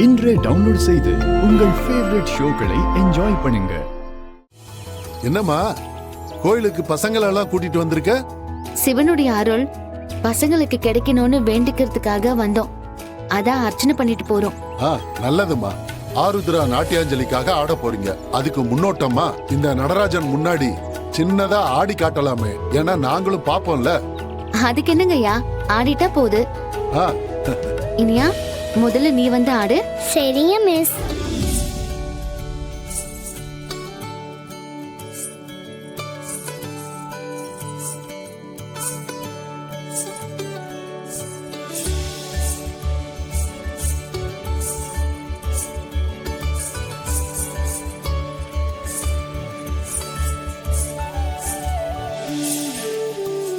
இன்றே டவுன்லோட் செய்து உங்கள் ஃபேவரட் ஷோக்களை என்ஜாய் பண்ணுங்க. என்னம்மா கோயிலுக்கு பசங்களெல்லாம் கூட்டிட்டு வந்திருக்க? சிவனுடைய அருள் பசங்களுக்கு கிடைக்கணும்னு வேண்டிக்கிறதுக்காக வந்தோம். அதான் அர்ச்சனை பண்ணிட்டு போறோம். நல்லதுமா. ஆருத்ரா நாட்டியாஞ்சலிக்காக ஆட போறீங்க. அதுக்கு முன்னோட்டமா இந்த நடராஜன் முன்னாடி சின்னதா ஆடி காட்டலாமே, ஏன்னா நாங்களும் பாப்போம்ல. அதுக்கு என்னங்கய்யா, ஆடிட்டா போகுது. இனியா, முதல்ல நீ வந்து ஆடு. சரிங்க மிஸ்.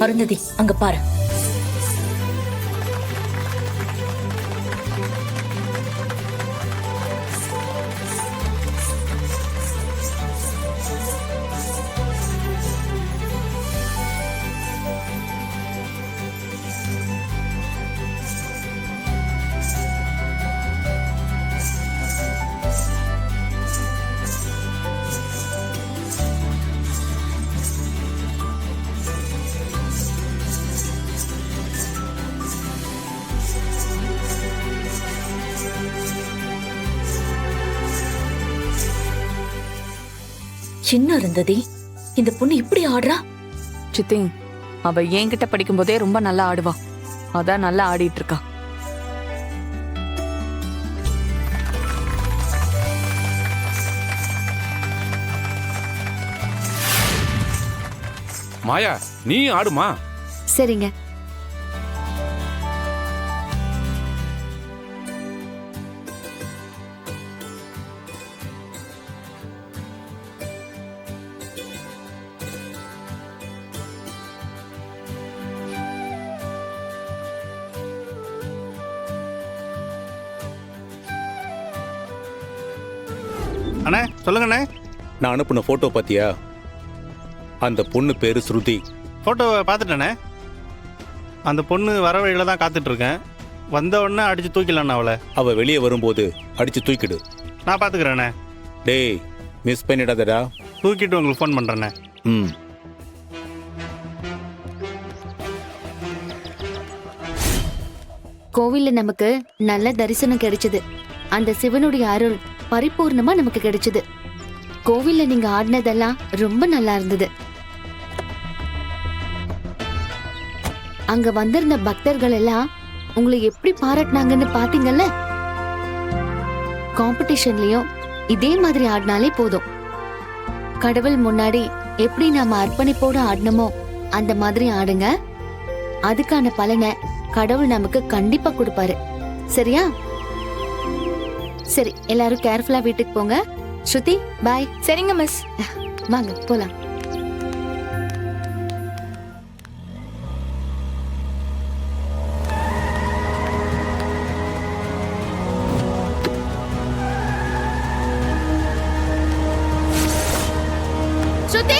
அருந்ததி, அங்க பாரு. சின்ன அருந்ததி, இந்த பொண்ணு இப்படி ஆடுறா? சித்தி, அவ என்கிட்ட படிக்கும் போதே ரொம்ப நல்லா ஆடுவா. அதான் நல்லா ஆடிட்டு இருக்கா. மாயா, நீ ஆடுமா? சரிங்க. அண்ணே சொல்லுங்கண்ணே. நான் அனுப்புன போட்டோ பாத்தியா? அந்த பொண்ணு பேரு ஸ்ருதி. போட்டோவை பார்த்துட்டேண்ணே. அந்த பொண்ணு வர வழியில தான் காத்துட்டு இருக்கேன். வந்த உடனே அடிச்சு தூக்கிடலாண்ணா அவளை. அவ வெளியே வரும்போது அடிச்சு தூக்கிடு. நான் பார்த்துக்கிறேண்ணே. டேய், மிஸ் பண்ணிடாதடா. தூக்கிட்டு உங்களுக்கு ஃபோன் பண்ணுறேண்ணே. ம். கோவில்ல நமக்கு நல்ல தரிசனம் கிடைச்சது. அந்த சிவனுடைய அருள் பரிபூர்ணமா நமக்கு கிடைச்சது. கோவில்ல நீங்க ஆடினதெல்லாம் ரொம்ப நல்லா இருந்தது. அங்க வந்திருந்த பக்தர்கள் எல்லாம் உங்களை எப்படி பாராட்டினாங்கன்னு பாத்தீங்கல்ல. காம்படிஷன்லயும் இதே மாதிரி ஆடினாலே போதும். கடவுள் முன்னாடி எப்படி நாம அர்ப்பணிப்போட ஆடணுமோ அந்த மாதிரி ஆடுங்க. அதுக்கான பலனை கடவுள் நமக்கு கண்டிப்பா கொடுப்பாரு. சரியா? சரி, எல்லாரும் கேர்ஃபுல்லா வீட்டுக்கு போங்க. ஸ்ருதி, பாய். சரிங்க மிஸ். வாங்க போலாம். ஸ்ருதி,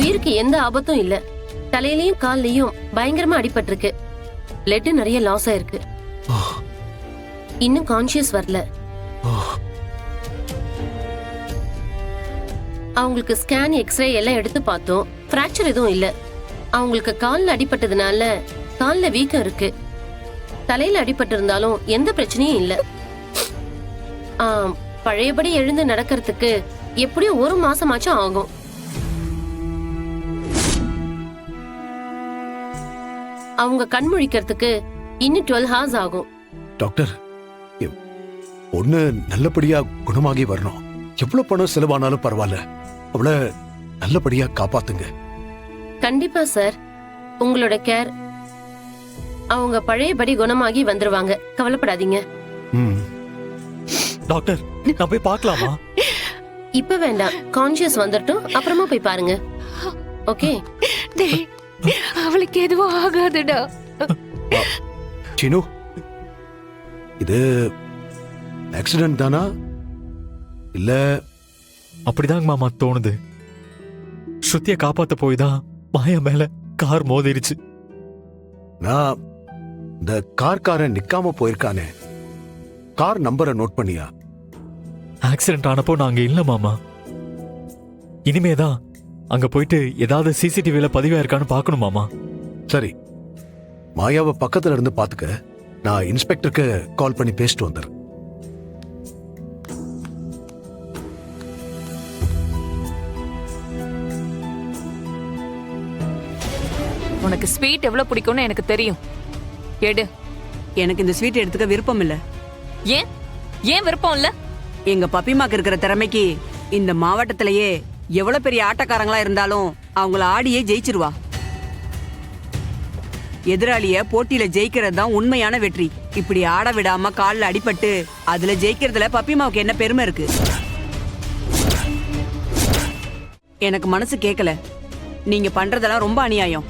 உயிருக்கு எந்த ஆபத்தும் இல்ல. தலையிலயும் கால்லயும் பயங்கரமா அடிபட்டிருக்கு. பிளட் நிறைய லாஸ் ஆயிருக்கு. இன்னும் கான்சியஸ் வரல. அவங்களுக்கு ஸ்கேன், எக்ஸ்ரே எல்லாம் எடுத்து பார்த்தோம். பிராக்சர் எதுவும் இல்ல. அவங்களுக்கு கால்ல அடிபட்டதுனால கால்ல வீக்கம் இருக்கு. தலையில அடிபட்டு இருந்தாலும் எந்த பிரச்சனையும் இல்ல. பழையபடி எழுந்து நடக்கிறதுக்கு எப்படியும் 1 மாசமாச்சும் ஆகும். அவங்க கண் முழிக்கிறதுக்கு இன்னும் 12 hours ஆகும். டாக்டர், பொண்ணு நல்லபடியா குணமாகி வரணும். எவ்வளவு பணம் செலவானாலும் பரவாயில்ல, அவளை நல்லபடியா காப்பாத்துங்க. கண்டிப்பா சார், உங்களோட கேர். அவங்க பழையபடி குணமாகி வந்துருவாங்க, கவலைப்படாதீங்க. டாக்டர், நான் போய் பார்க்கலாமா? இப்ப வேண்டாம், கான்ஷியஸ் வந்துட்டோம், அப்புறமா போய் பாருங்க. ஓகே? அவளுக்கு எதுவும் ஆகாதுடா. சினு, இது ஆக்சிடென்ட் தானா இல்ல? அப்படிதாங்க மாமா தோணுது. ஸ்ருதியை காப்பாத்த போய் தான் மாயா மேல கார் மோதிருச்சு. நான் இந்த கார்காரன் நிக்காம போயிருக்கானே, கார் நம்பரை நோட் பண்ணியா? ஆக்சிடென்ட் ஆனப்போ நாங்க இல்ல மாமா. இனிமேதான் அங்க போயிட்டு ஏதாவது சிசிடிவில பதிவா இருக்கான்னு பார்க்கணும் மாமா. சரி, மாயாவை பக்கத்துல இருந்து பாத்துக்க. நான் இன்ஸ்பெக்டருக்கு கால் பண்ணி பேசிட்டு வந்துடுறேன். உனக்கு ஸ்வீட் எவ்வளவு பிடிக்கும்னு எனக்கு தெரியும். எடு. எனக்கு இந்த ஸ்வீட் எடுத்துக்க விருப்பம் இல்ல. ஏன் ஏன் விருப்பம் இல்ல? எங்க பப்பிமாக்கு இருக்கிற திறமைக்கு இந்த மாவட்டத்திலேயே எவ்வளவு பெரிய ஆட்டக்காரங்களா இருந்தாலும் அவங்கள ஆடியே ஜெயிச்சிருவா. எதிராளிய போட்டியில ஜெயிக்கிறது தான் உண்மையான வெற்றி. இப்படி ஆட விடாம கால்ல அடிபட்டு அதுல ஜெயிக்கிறதுல பப்பிமாவுக்கு என்ன பெருமை இருக்கு? எனக்கு மனசு கேட்கல. நீங்க பண்றதெல்லாம் ரொம்ப அநியாயம்.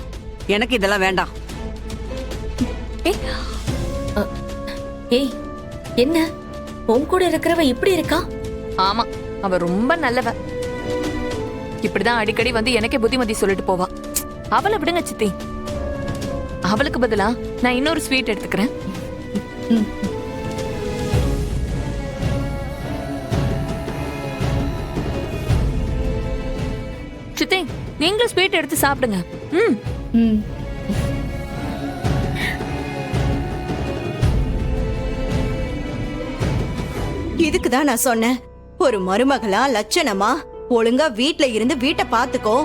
எனக்கு இதெல்லாம் வேண்டாம். ஏய், என்ன உன் கூட இருக்கிறவ இப்படி இருக்கா? ஆமா, அவ ரொம்ப நல்லவ. இப்படிதான் அடிக்கடி வந்து எனக்கே புத்திமதி சொல்லிட்டு போவா. அவளை விடுங்க சித்தி. அவளுக்கு பதிலா நான் இன்னொரு ஸ்வீட் எடுத்துக்கிறேன். சித்தி, நீங்களும் ஸ்வீட் எடுத்து சாப்பிடுங்க. இதுக்குதான் நான் சொன்னேன், ஒரு மருமகளா லட்சணமா ஒழுங்கா வீட்ல இருந்து வீட்டை பாத்துக்கோ,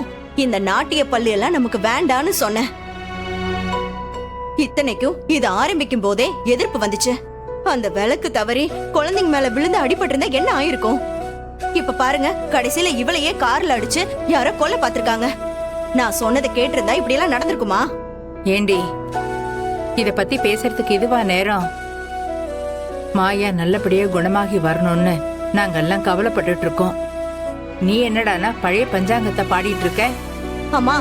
இந்த நாட்டிய பள்ளி எல்லாம் நமக்கு வேண்டான்னு சொன்னேன். இத்தனைக்கும் இது ஆரம்பிக்கும் போதே எதிர்ப்பு வந்துச்சு. அந்த விளக்கு தவறி குழந்தைங்க மேல விழுந்து அடிபட்டு இருந்தா என்ன ஆயிருக்கும்? இப்ப பாருங்க, கடைசியில இவளையே கார்ல அடிச்சு யாரோ கொல்ல பாத்திருக்காங்க. நான் சொன்னதை கேட்டிருந்தா இப்படி எல்லாம் நடந்திருக்குமா? ஏண்டி, இத பத்தி பேசுறதுக்கு இதுவா நேரம்? மாயா நல்லபடியா குணமாகி வரணும்னு நாங்கெல்லாம் கவலைப்பட்டுட்டு இருக்கோம். நீ என்னடானா பழைய பஞ்சாங்கத்தை பாடிட்டு இருக்க? அம்மா,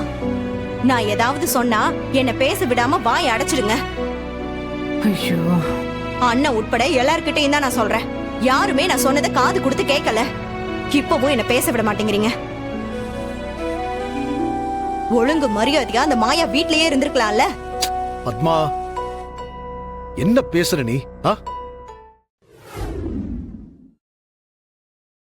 நான் ஏதாவது சொன்னா என்ன பேச விடாம வாய் அடைச்சிடுங்க. ஐயோ, அண்ணன் உட்பட எல்லார்கிட்டயும் தான் நான் சொல்றேன். யாருமே நான் சொன்னதை காது கொடுத்து கேட்கல. இப்பவும் என்ன பேச விட மாட்டேங்கிறீங்க. ஒழுங்கு மரியாதையா அந்த மாயா வீட்லயே இருந்திருக்கலாம்ல. பத்மா, என்ன பேசுற நீ?